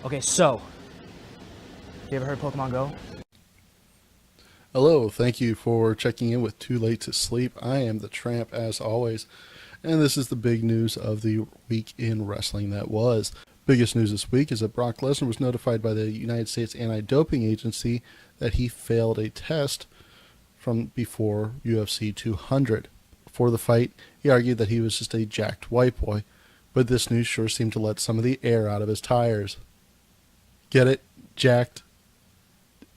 Okay, so, you ever heard Pokemon Go? Hello, thank you for checking in with Too Late to Sleep. I am the Tramp, as always, and this is the big news of the week in wrestling that was. Biggest news this week is that Brock Lesnar was notified by the United States Anti-Doping Agency that he failed a test from before UFC 200. Before the fight, he argued that he was just a jacked white boy, but this news sure seemed to let some of the air out of his tires. Get it? Jacked?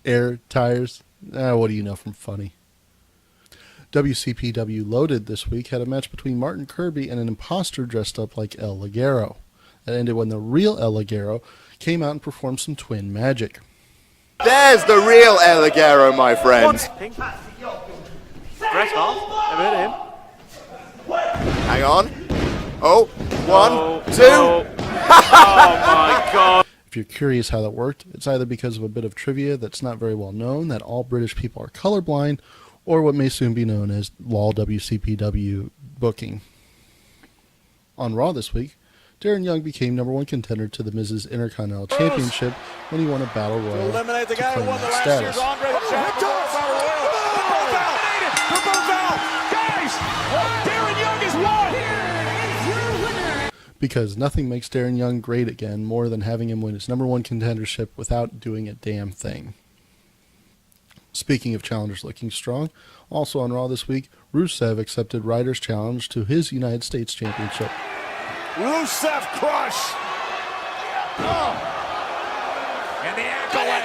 Air tires? What do you know from funny? WCPW Loaded this week had a match between Martin Kirby and an imposter dressed up like El Ligero. That ended when the real El Ligero came out and performed some twin magic. There's the real El Ligero, my friends. Press off, a bit in. Hang on. Oh, one, two. Oh my god. If you're curious how that worked, it's either because of a bit of trivia that's not very well known, that all British people are colorblind, or what may soon be known as LOL WCPW booking. On Raw this week, Darren Young became #1 contender to the Miz's Intercontinental Championship when he won a battle royal to claim that status. Because nothing makes Darren Young great again more than having him win his #1 contendership without doing a damn thing. Speaking of challengers looking strong, also on Raw this week, Rusev accepted Ryder's challenge to his United States Championship. Rusev crush! And the accolade!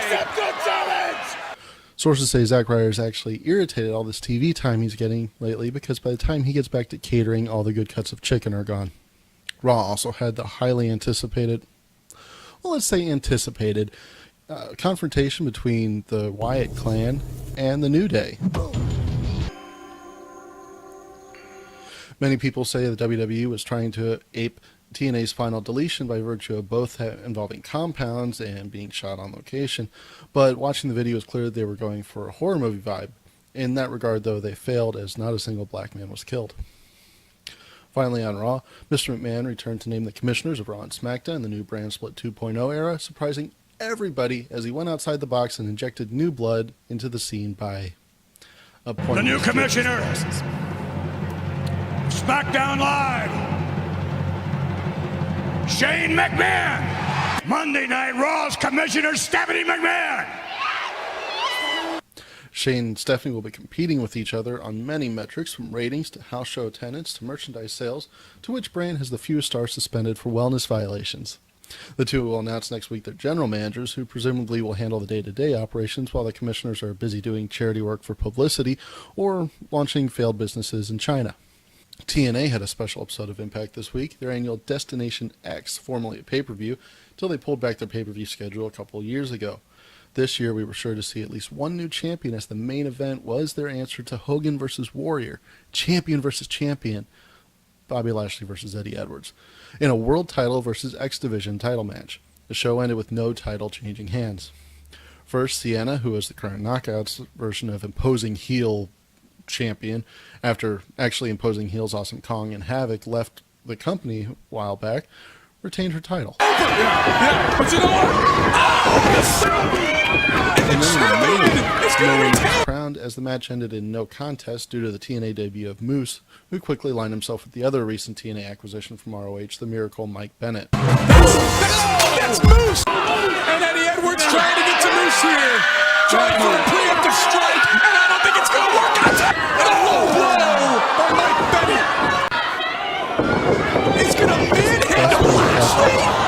Sources say Zack Ryder is actually irritated all this TV time he's getting lately because by the time he gets back to catering, all the good cuts of chicken are gone. Raw also had the highly anticipated, well, let's say anticipated, confrontation between the Wyatt clan and the New Day. Many people say the WWE was trying to ape TNA's Final Deletion by virtue of both involving compounds and being shot on location, but watching the video was clear that they were going for a horror movie vibe. In that regard, though, they failed as not a single black man was killed. Finally on Raw, Mr. McMahon returned to name the commissioners of Raw and SmackDown in the new brand split 2.0 era, surprising everybody as he went outside the box and injected new blood into the scene by appointing The new commissioner! SmackDown Live! Shane McMahon! Monday Night Raw's Commissioner Stephanie McMahon! Shane and Stephanie will be competing with each other on many metrics, from ratings to house show attendance to merchandise sales, to which brand has the fewest stars suspended for wellness violations. The two will announce next week their general managers, who presumably will handle the day-to-day operations while the commissioners are busy doing charity work for publicity or launching failed businesses in China. TNA had a special episode of Impact this week, their annual Destination X, formerly a pay-per-view, until they pulled back their pay-per-view schedule a couple of years ago. This year, we were sure to see at least one new champion, as the main event was their answer to Hogan vs. Warrior, champion versus champion, Bobby Lashley versus Eddie Edwards, in a world title versus X Division title match. The show ended with no title changing hands. First, Sienna, who is the current Knockouts version of imposing heel champion, after actually imposing heels Awesome Kong and Havoc, left the company a while back, retained her title. Puts it on! And then was crowned as the match ended in no contest due to the TNA debut of Moose, who quickly lined himself with the other recent TNA acquisition from ROH, the Miracle Mike Bennett. That's Moose! And Eddie Edwards trying to get to Moose here. Trying for a preemptive strike, and I don't think it's going to work out. And a low blow by Mike Bennett. He's going to manhandle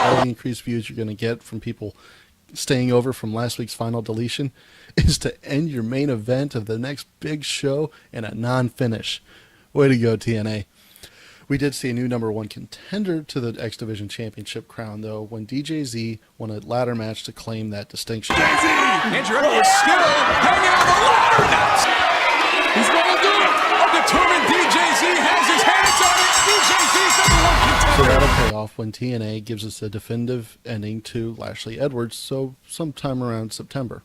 All the increased views you're going to get from people staying over from last week's Final Deletion is to end your main event of the next big show in a non-finish. Way to go, TNA. We did see a new #1 contender to the X Division Championship crown, though, when DJZ won a ladder match to claim that distinction. Andrew Edwards still hanging on the ladder nuts. He's going to do it. A determined DJZ has his hands on it. DJZ's #1 contender. So that'll pay off when TNA gives us a definitive ending to Lashley Edwards, so sometime around September.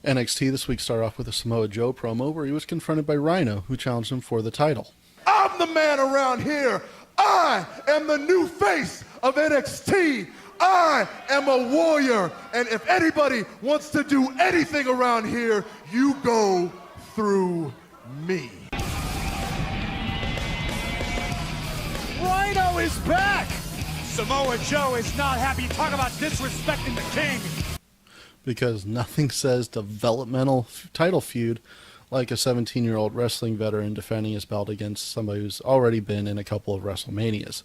NXT this week started off with a Samoa Joe promo where he was confronted by Rhyno, who challenged him for the title. I'm the man around here. I am the new face of NXT. I am a warrior, and if anybody wants to do anything around here, you go through me. Rhyno is back! Samoa Joe is not happy. Talk about disrespecting the king. Because nothing says developmental title feud like a 17-year-old wrestling veteran defending his belt against somebody who's already been in a couple of WrestleManias.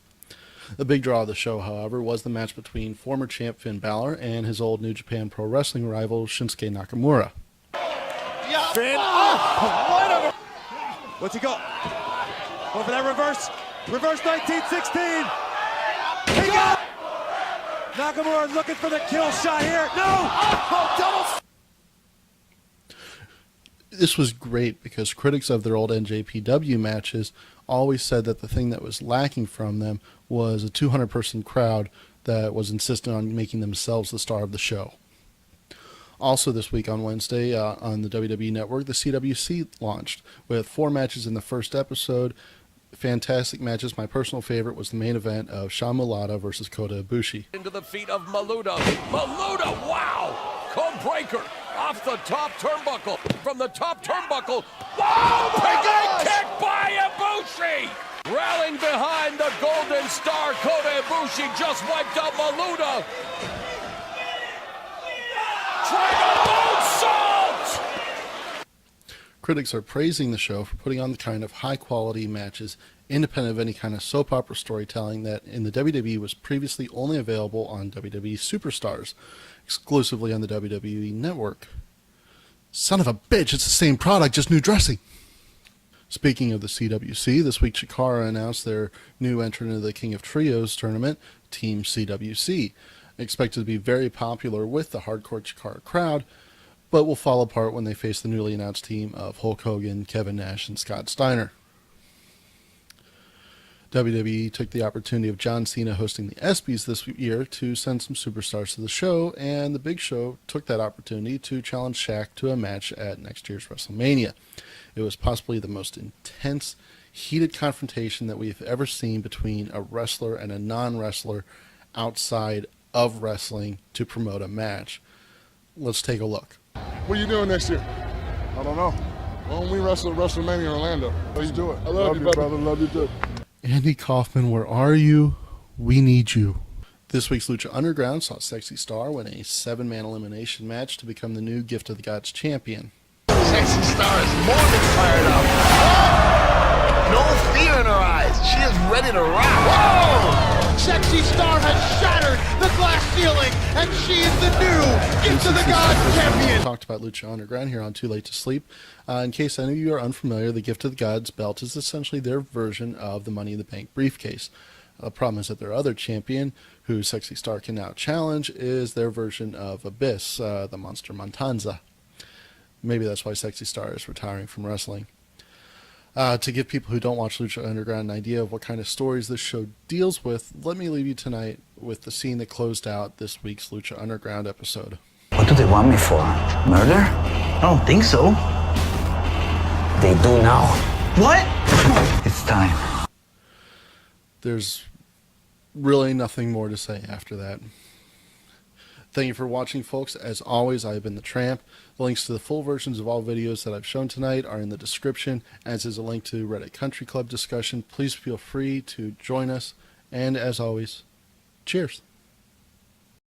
The big draw of the show, however, was the match between former champ Finn Balor and his old New Japan Pro Wrestling rival Shinsuke Nakamura. Finn, right over. What's he got? Going for that reverse. Reverse 1916. He got it. Nakamura looking for the kill shot here. No! Oh, double. This was great because critics of their old NJPW matches always said that the thing that was lacking from them was a 200-person crowd that was insistent on making themselves the star of the show. Also this week on Wednesday on the WWE Network, the CWC launched with 4 matches in the first episode. Fantastic matches. My personal favorite was the main event of Mulata versus Kota Ibushi. Into the feet of Mulata. Mulata, wow! Code breaker off the top turnbuckle. From the top turnbuckle. Wow! Big kick by Ibushi! Rallying behind the Golden Star, Kota Ibushi just wiped out Mulata. Dragon moonsault! Critics are praising the show for putting on the kind of high-quality matches, independent of any kind of soap opera storytelling that in the WWE was previously only available on WWE Superstars, exclusively on the WWE Network. Son of a bitch, it's the same product, just new dressing. Speaking of the CWC, this week Chikara announced their new entrant into the King of Trios tournament, Team CWC. Expected to be very popular with the hardcore Chikara crowd, but will fall apart when they face the newly announced team of Hulk Hogan, Kevin Nash, and Scott Steiner. WWE took the opportunity of John Cena hosting the ESPYs this year to send some superstars to the show, and the Big Show took that opportunity to challenge Shaq to a match at next year's WrestleMania. It was possibly the most intense, heated confrontation that we've ever seen between a wrestler and a non-wrestler outside of wrestling to promote a match. Let's take a look. What are you doing next year? I don't know. Why don't we wrestle at WrestleMania in Orlando? Let's do it. I love you, brother. Love you too. Andy Kaufman, where are you? We need you. This week's Lucha Underground saw Sexy Star win a 7-man elimination match to become the new Gift of the Gods champion. Sexy Star is more than fired up. Oh! No fear in her eyes. She is ready to rock. Whoa! Sexy Star has shattered the glass ceiling, and she is the new Gift of the Gods champion. We talked about Lucha Underground here on Too Late to Sleep. In case any of you are unfamiliar, the Gift of the Gods belt is essentially their version of the Money in the Bank briefcase. The problem is that their other champion, who Sexy Star can now challenge, is their version of Abyss, the Monster Montanza. Maybe that's why Sexy Star is retiring from wrestling. To give people who don't watch Lucha Underground an idea of what kind of stories this show deals with, let me leave you tonight with the scene that closed out this week's Lucha Underground episode. What do they want me for? Murder? I don't think so. They do now. What? It's time. There's really nothing more to say after that. Thank you for watching, folks. As always, I've been The Tramp. The links to the full versions of all videos that I've shown tonight are in the description, as is a link to Reddit Country Club discussion. Please feel free to join us. And as always, cheers.